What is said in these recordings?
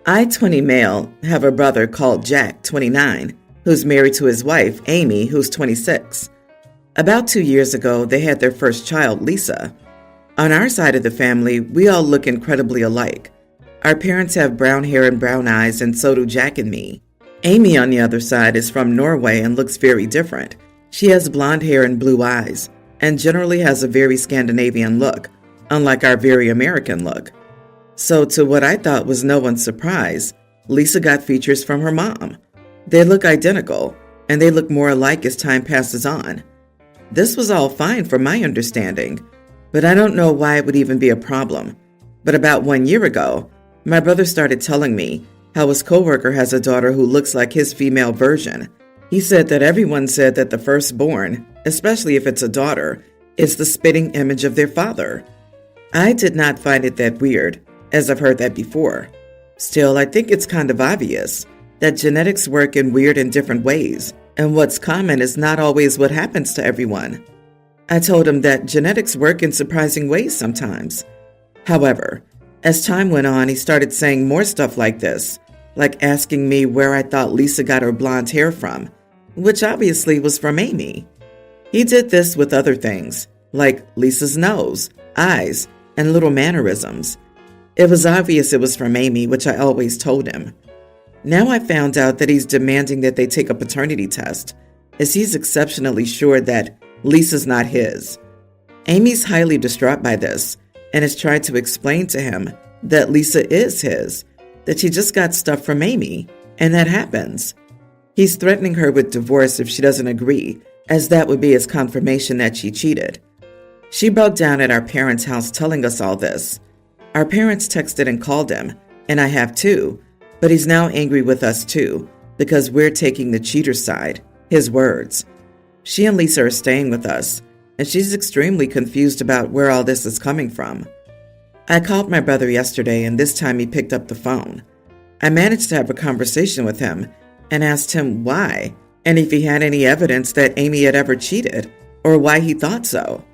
I, 20 male, have a brother called Jack, 29, who's married to his wife, Amy, who's 26. About 2 years ago, they had their first child, Lisa. On our side of the family, we all look incredibly alike. Our parents have brown hair and brown eyes, and so do Jack and me. Amy, on the other side, is from Norway and looks very different. She has blonde hair and blue eyes, and generally has a very Scandinavian look, unlike our very American look. So to what I thought was no one's surprise, Lisa got features from her mom. They look identical, and they look more alike as time passes on. This was all fine from my understanding, but I don't know why it would even be a problem. But about 1 year ago, my brother started telling me how his coworker has a daughter who looks like his female version. He said that everyone said that the firstborn, especially if it's a daughter, is the spitting image of their father. I did not find it that weird, as I've heard that before. Still, I think it's kind of obvious that genetics work in weird and different ways, and what's common is not always what happens to everyone. I told him that genetics work in surprising ways sometimes. However, as time went on, he started saying more stuff like this, like asking me where I thought Lisa got her blonde hair from, which obviously was from Amy. He did this with other things, like Lisa's nose, eyes, and little mannerisms. It was obvious it was from Amy, which I always told him. Now I found out that he's demanding that they take a paternity test, as he's exceptionally sure that Lisa's not his. Amy's highly distraught by this, and has tried to explain to him that Lisa is his, that she just got stuff from Amy, and that happens. He's threatening her with divorce if she doesn't agree, as that would be his confirmation that she cheated. She broke down at our parents' house telling us all this. Our parents texted and called him, and I have too, but he's now angry with us too, because we're taking the cheater's side, his words. She and Lisa are staying with us, and she's extremely confused about where all this is coming from. I called my brother yesterday, and this time he picked up the phone. I managed to have a conversation with him and asked him why, and if he had any evidence that Amy had ever cheated, or why he thought so.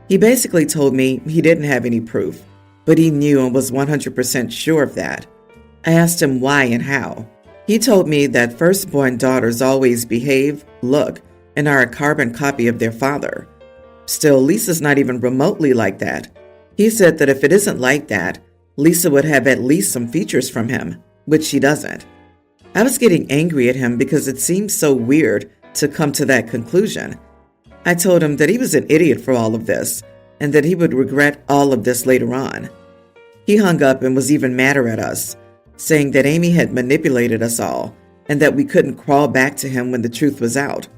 He basically told me he didn't have any proof, but he knew and was 100% sure of that. I asked him why and how. He told me that firstborn daughters always behave, look, and are a carbon copy of their father. Still, Lisa's not even remotely like that. He said that if it isn't like that, Lisa would have at least some features from him, which she doesn't. I was getting angry at him because it seemed so weird to come to that conclusion. I told him that he was an idiot for all of this, and that he would regret all of this later on. He hung up and was even madder at us, saying that Amy had manipulated us all, and that we couldn't crawl back to him when the truth was out.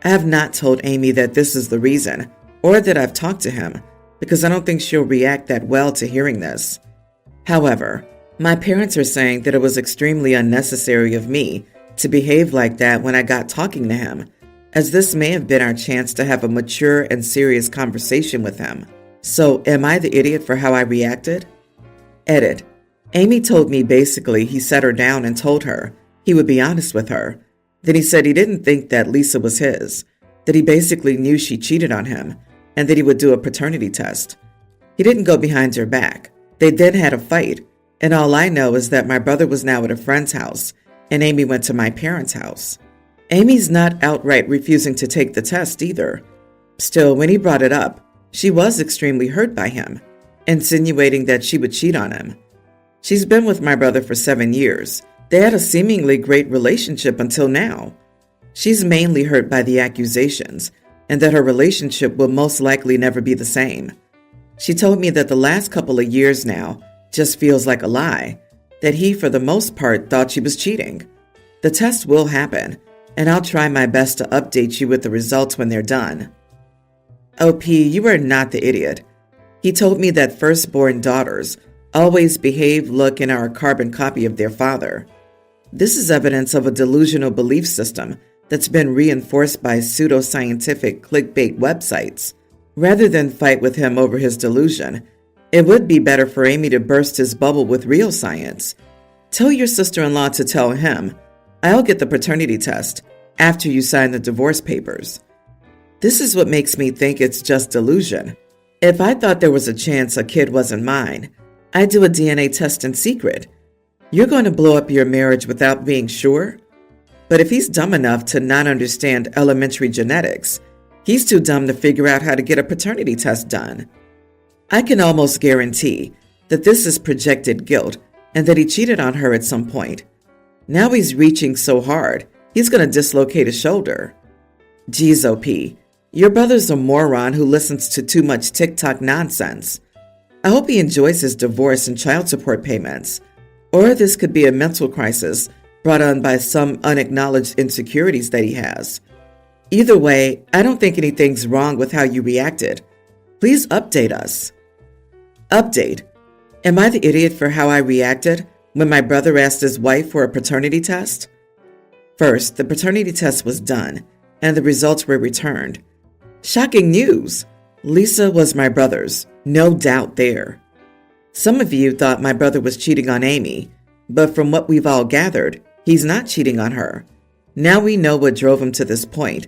I have not told Amy that this is the reason, or that I've talked to him, because I don't think she'll react that well to hearing this. However, my parents are saying that it was extremely unnecessary of me to behave like that when I got talking to him, as this may have been our chance to have a mature and serious conversation with him. So, am I the idiot for how I reacted? Edit. Amy told me basically he sat her down and told her he would be honest with her. Then he said he didn't think that Lisa was his, that he basically knew she cheated on him, and that he would do a paternity test. He didn't go behind her back. They then had a fight, and all I know is that my brother was now at a friend's house, and Amy went to my parents' house. Amy's not outright refusing to take the test either. Still, when he brought it up, she was extremely hurt by him, insinuating that she would cheat on him. She's been with my brother for 7 years. They had a seemingly great relationship until now. She's mainly hurt by the accusations, and that her relationship will most likely never be the same. She told me that the last couple of years now just feels like a lie, that he, for the most part, thought she was cheating. The test will happen, and I'll try my best to update you with the results when they're done. OP, you are not the idiot. He told me that firstborn daughters always behave, look, and are a carbon copy of their father. This is evidence of a delusional belief system that's been reinforced by pseudoscientific clickbait websites. Rather than fight with him over his delusion, it would be better for Amy to burst his bubble with real science. Tell your sister-in-law to tell him, I'll get the paternity test after you sign the divorce papers. This is what makes me think it's just delusion. If I thought there was a chance a kid wasn't mine, I'd do a DNA test in secret. You're going to blow up your marriage without being sure? But if he's dumb enough to not understand elementary genetics, he's too dumb to figure out how to get a paternity test done. I can almost guarantee that this is projected guilt and that he cheated on her at some point. Now he's reaching so hard, he's going to dislocate his shoulder. Geez, OP, your brother's a moron who listens to too much TikTok nonsense. I hope he enjoys his divorce and child support payments. Or this could be a mental crisis brought on by some unacknowledged insecurities that he has. Either way, I don't think anything's wrong with how you reacted. Please update us. Update. Am I the idiot for how I reacted when my brother asked his wife for a paternity test? First, the paternity test was done, and the results were returned. Shocking news! Lisa was my brother's, no doubt there. Some of you thought my brother was cheating on Amy, but from what we've all gathered, he's not cheating on her. Now we know what drove him to this point.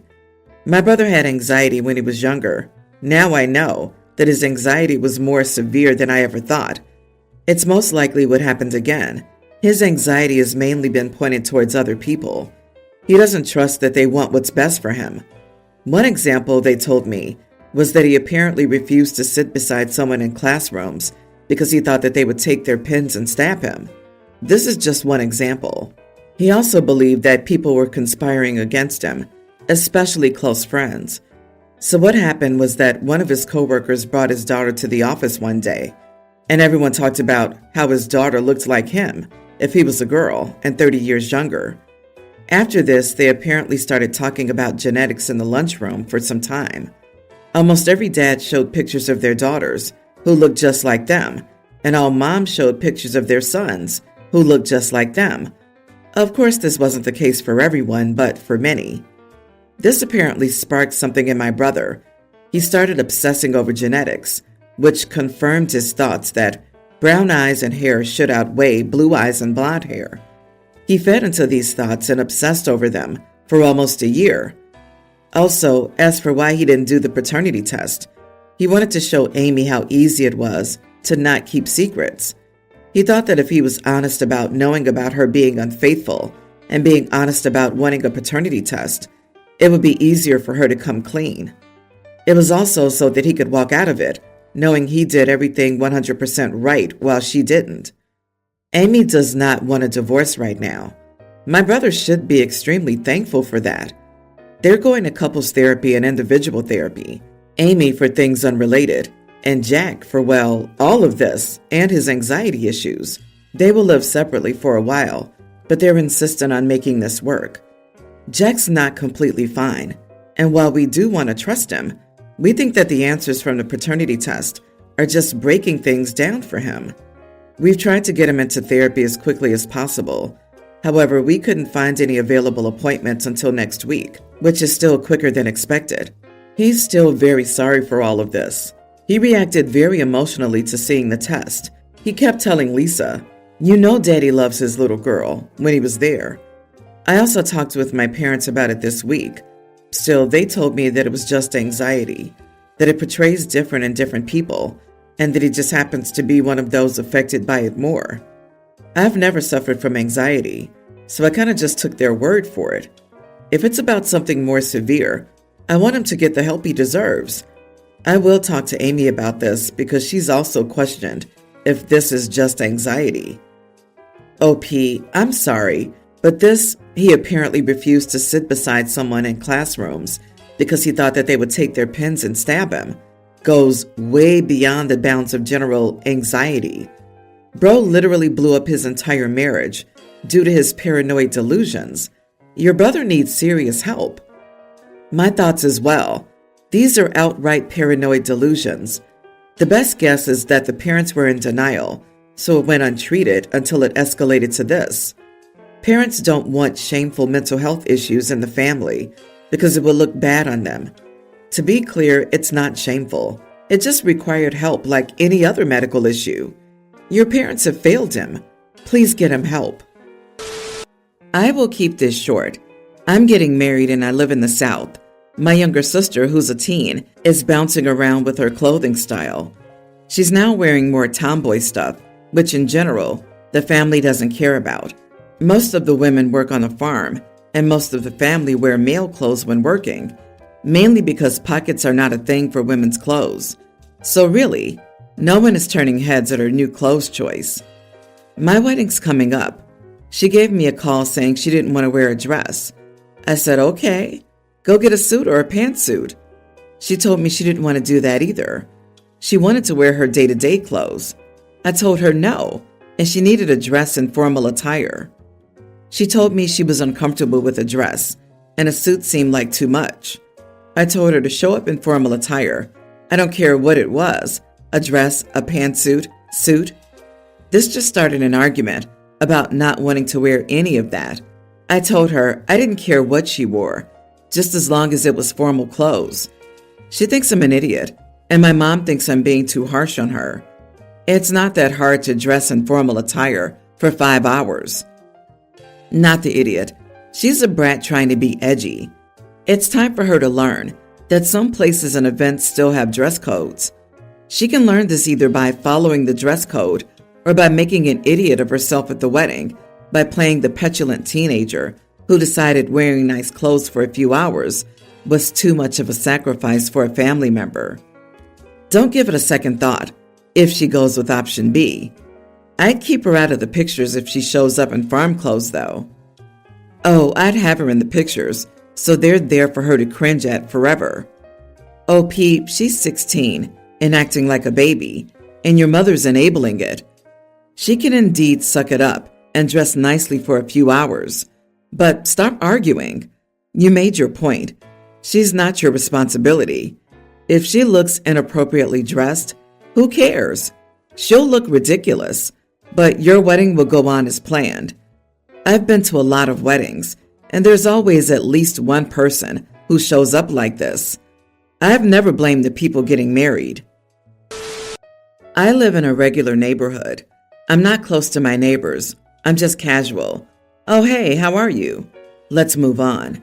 My brother had anxiety when he was younger. Now I know that his anxiety was more severe than I ever thought. It's most likely what happened again. His anxiety has mainly been pointed towards other people. He doesn't trust that they want what's best for him. One example they told me was that he apparently refused to sit beside someone in classrooms because he thought that they would take their pens and stab him. This is just one example. He also believed that people were conspiring against him, especially close friends. So what happened was that one of his coworkers brought his daughter to the office one day, and everyone talked about how his daughter looked like him if he was a girl and 30 years younger. After this, they apparently started talking about genetics in the lunchroom for some time. Almost every dad showed pictures of their daughters who looked just like them, and all moms showed pictures of their sons who looked just like them. Of course, this wasn't the case for everyone, but for many. This apparently sparked something in my brother. He started obsessing over genetics, which confirmed his thoughts that brown eyes and hair should outweigh blue eyes and blonde hair. He fed into these thoughts and obsessed over them for almost a year. Also, as for why he didn't do the paternity test, he wanted to show Amy how easy it was to not keep secrets. He thought that if he was honest about knowing about her being unfaithful and being honest about wanting a paternity test, it would be easier for her to come clean. It was also so that he could walk out of it, knowing he did everything 100% right while she didn't. Amy does not want a divorce right now. My brother should be extremely thankful for that. They're going to couples therapy and individual therapy, Amy for things unrelated, and Jack for, well, all of this and his anxiety issues. They will live separately for a while, but they're insistent on making this work. Jack's not completely fine, and while we do want to trust him, we think that the answers from the paternity test are just breaking things down for him. We've tried to get him into therapy as quickly as possible. However, we couldn't find any available appointments until next week, which is still quicker than expected. He's still very sorry for all of this. He reacted very emotionally to seeing the test. He kept telling Lisa, "You know Daddy loves his little girl," when he was there. I also talked with my parents about it this week. Still, they told me that it was just anxiety, that it portrays different in different people, and that he just happens to be one of those affected by it more. I've never suffered from anxiety, so I kind of just took their word for it. If it's about something more severe, I want him to get the help he deserves. I will talk to Amy about this because she's also questioned if this is just anxiety. OP, I'm sorry, but he apparently refused to sit beside someone in classrooms because he thought that they would take their pens and stab him, goes way beyond the bounds of general anxiety. Bro literally blew up his entire marriage due to his paranoid delusions. Your brother needs serious help. My thoughts as well. These are outright paranoid delusions. The best guess is that the parents were in denial, so it went untreated until it escalated to this. Parents don't want shameful mental health issues in the family because it will look bad on them. To be clear, it's not shameful. It just required help like any other medical issue. Your parents have failed him. Please get him help. I will keep this short. I'm getting married and I live in the South. My younger sister, who's a teen, is bouncing around with her clothing style. She's now wearing more tomboy stuff, which in general, the family doesn't care about. Most of the women work on a farm, and most of the family wear male clothes when working, mainly because pockets are not a thing for women's clothes. So really, no one is turning heads at her new clothes choice. My wedding's coming up. She gave me a call saying she didn't want to wear a dress. I said, okay, go get a suit or a pantsuit. She told me she didn't want to do that either. She wanted to wear her day-to-day clothes. I told her no, and she needed a dress and formal attire. She told me she was uncomfortable with a dress, and a suit seemed like too much. I told her to show up in formal attire. I don't care what it was, a dress, a pantsuit, suit. This just started an argument about not wanting to wear any of that. I told her I didn't care what she wore, just as long as it was formal clothes. She thinks I'm an idiot, and my mom thinks I'm being too harsh on her. It's not that hard to dress in formal attire for 5 hours. Not the idiot. She's a brat trying to be edgy. It's time for her to learn that some places and events still have dress codes. She can learn this either by following the dress code or by making an idiot of herself at the wedding by playing the petulant teenager who decided wearing nice clothes for a few hours was too much of a sacrifice for a family member. Don't give it a second thought if she goes with option B. I'd keep her out of the pictures if she shows up in farm clothes, though. Oh, I'd have her in the pictures, so they're there for her to cringe at forever. Oh, Pete, she's 16 and acting like a baby, and your mother's enabling it. She can indeed suck it up and dress nicely for a few hours. But stop arguing. You made your point. She's not your responsibility. If she looks inappropriately dressed, who cares? She'll look ridiculous, but your wedding will go on as planned. I've been to a lot of weddings, and there's always at least one person who shows up like this. I've never blamed the people getting married. I live in a regular neighborhood. I'm not close to my neighbors. I'm just casual. Oh, hey, how are you? Let's move on.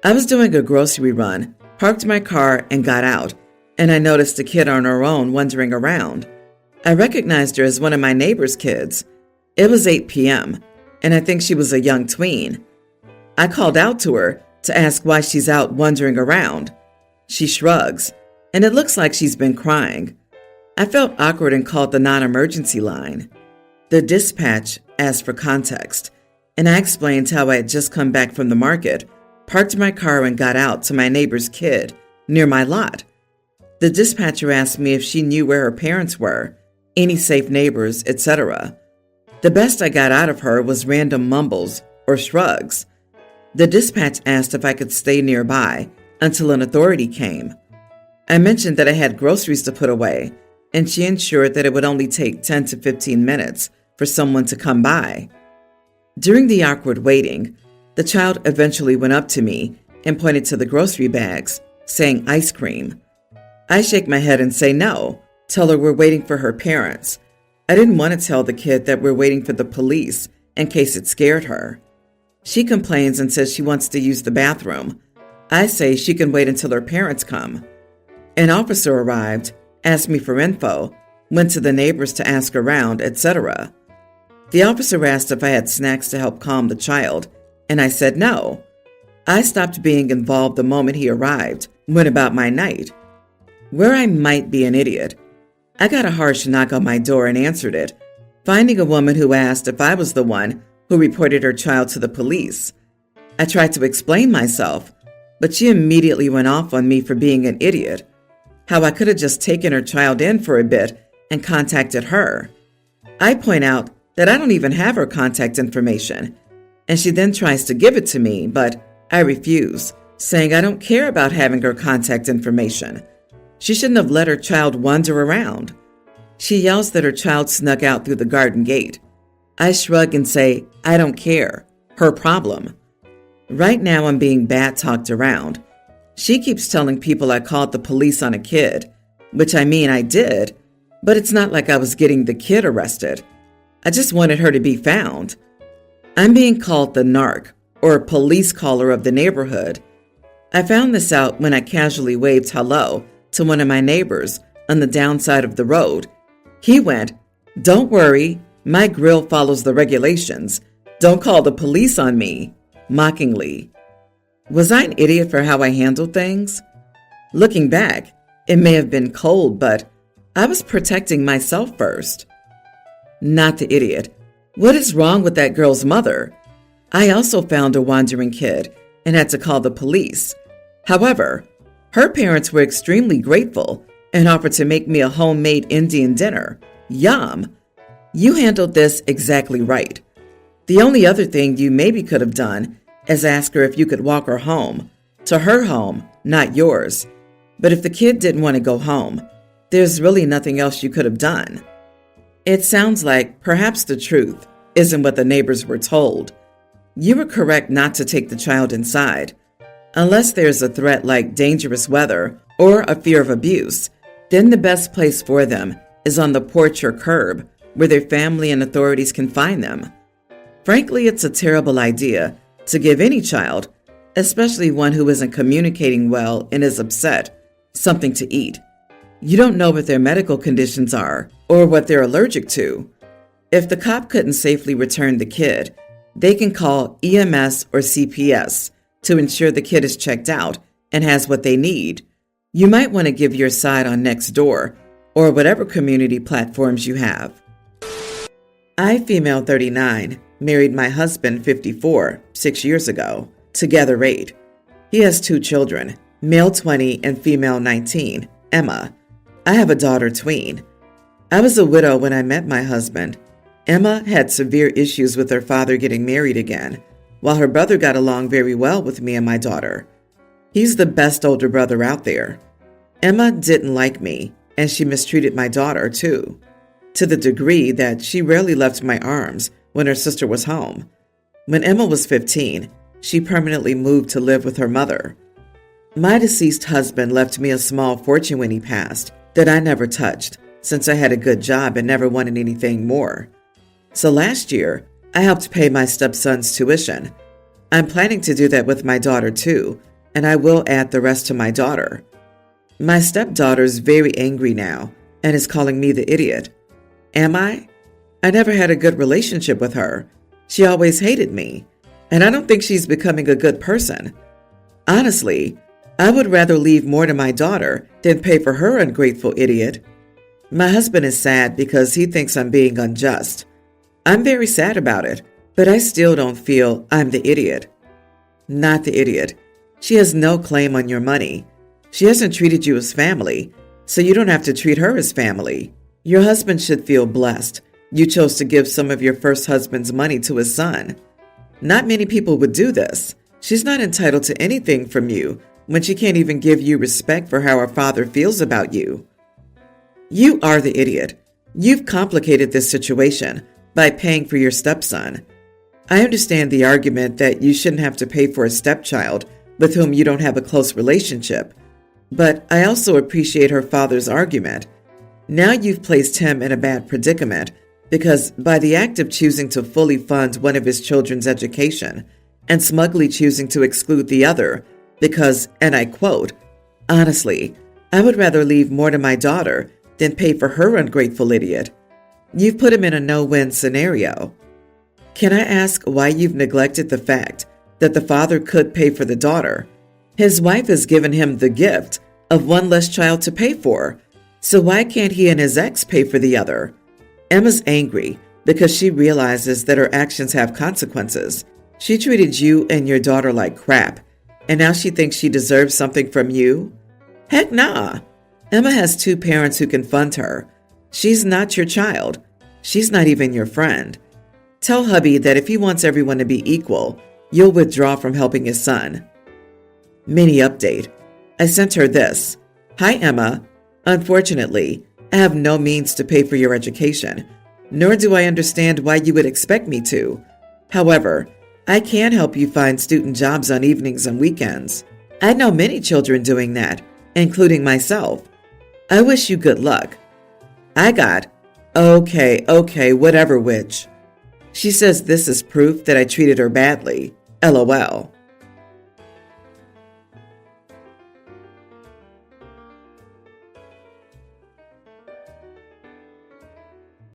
I was doing a grocery run, parked my car, and got out, and I noticed a kid on her own wandering around. I recognized her as one of my neighbor's kids. It was 8 p.m., and I think she was a young tween. I called out to her to ask why she's out wandering around. She shrugs, and it looks like she's been crying. I felt awkward and called the non-emergency line. The dispatch asked for context, and I explained how I had just come back from the market, parked my car, and got out to my neighbor's kid near my lot. The dispatcher asked me if she knew where her parents were, any safe neighbors, etc. The best I got out of her was random mumbles or shrugs. The dispatch asked if I could stay nearby until an authority came. I mentioned that I had groceries to put away, and she ensured that it would only take 10 to 15 minutes for someone to come by. During the awkward waiting, the child eventually went up to me and pointed to the grocery bags, saying ice cream. I shake my head and say no, tell her we're waiting for her parents. I didn't want to tell the kid that we're waiting for the police in case it scared her. She complains and says she wants to use the bathroom. I say she can wait until her parents come. An officer arrived, asked me for info, went to the neighbors to ask around, etc. The officer asked if I had snacks to help calm the child, and I said no. I stopped being involved the moment he arrived, went about my night. Where I might be an idiot, I got a harsh knock on my door and answered it, finding a woman who asked if I was the one who reported her child to the police. I tried to explain myself, but she immediately went off on me for being an idiot, how I could have just taken her child in for a bit and contacted her. I point out that I don't even have her contact information, and she then tries to give it to me, but I refuse, saying I don't care about having her contact information. She shouldn't have let her child wander around. She yells that her child snuck out through the garden gate. I shrug and say, I don't care. Her problem. Right now I'm being bad talked around. She keeps telling people I called the police on a kid, which I mean I did, but it's not like I was getting the kid arrested. I just wanted her to be found. I'm being called the narc, or police caller of the neighborhood. I found this out when I casually waved hello to one of my neighbors on the downside of the road. He went, "Don't worry, My grill follows the regulations. Don't call the police on me. Mockingly. Was I an idiot for how I handled things? Looking back, it may have been cold, but I was protecting myself first. Not the idiot. What is wrong with that girl's mother? I also found a wandering kid and had to call the police. However, her parents were extremely grateful and offered to make me a homemade Indian dinner. Yum! You handled this exactly right. The only other thing you maybe could have done is ask her if you could walk her home. To her home, not yours. But if the kid didn't want to go home, there's really nothing else you could have done. It sounds like perhaps the truth isn't what the neighbors were told. You were correct not to take the child inside. Unless there's a threat like dangerous weather or a fear of abuse, then the best place for them is on the porch or curb where their family and authorities can find them. Frankly, it's a terrible idea to give any child, especially one who isn't communicating well and is upset, something to eat. You don't know what their medical conditions are or what they're allergic to. If the cop couldn't safely return the kid, they can call EMS or CPS to ensure the kid is checked out and has what they need. You might want to give your side on Nextdoor or whatever community platforms you have. I, female 39, married my husband 54, 6 years ago, together 8. He has 2 children, male 20 and female 19, Emma. I have a daughter tween. I was a widow when I met my husband. Emma had severe issues with her father getting married again, while her brother got along very well with me and my daughter. He's the best older brother out there. Emma didn't like me, and she mistreated my daughter too, to the degree that she rarely left my arms when her sister was home. When Emma was 15, she permanently moved to live with her mother. My deceased husband left me a small fortune when he passed that I never touched, since I had a good job and never wanted anything more. So last year, I helped pay my stepson's tuition. I'm planning to do that with my daughter too, and I will add the rest to my daughter. My stepdaughter's very angry now and is calling me the idiot. Am I? I never had a good relationship with her. She always hated me, and I don't think she's becoming a good person. Honestly, I would rather leave more to my daughter than pay for her ungrateful idiot. My husband is sad because he thinks I'm being unjust. I'm very sad about it, but I still don't feel I'm the idiot. Not the idiot. She has no claim on your money. She hasn't treated you as family, so you don't have to treat her as family. Your husband should feel blessed. You chose to give some of your first husband's money to his son. Not many people would do this. She's not entitled to anything from you when she can't even give you respect for how her father feels about you. You are the idiot. You've complicated this situation by paying for your stepson. I understand the argument that you shouldn't have to pay for a stepchild with whom you don't have a close relationship, but I also appreciate her father's argument. Now you've placed him in a bad predicament because by the act of choosing to fully fund one of his children's education and smugly choosing to exclude the other because, and I quote, "Honestly, I would rather leave more to my daughter than pay for her ungrateful idiot." You've put him in a no-win scenario. Can I ask why you've neglected the fact that the father could pay for the daughter? His wife has given him the gift of one less child to pay for, so why can't he and his ex pay for the other? Emma's angry because she realizes that her actions have consequences. She treated you and your daughter like crap, and now she thinks she deserves something from you? Heck nah. Emma has 2 parents who can fund her. She's not your child. She's not even your friend. Tell hubby that if he wants everyone to be equal, you'll withdraw from helping his son. Mini update. I sent her this. Hi, Emma. Unfortunately, I have no means to pay for your education, nor do I understand why you would expect me to. However, I can help you find student jobs on evenings and weekends. I know many children doing that, including myself. I wish you good luck. I got, okay, whatever, witch. She says this is proof that I treated her badly. LOL.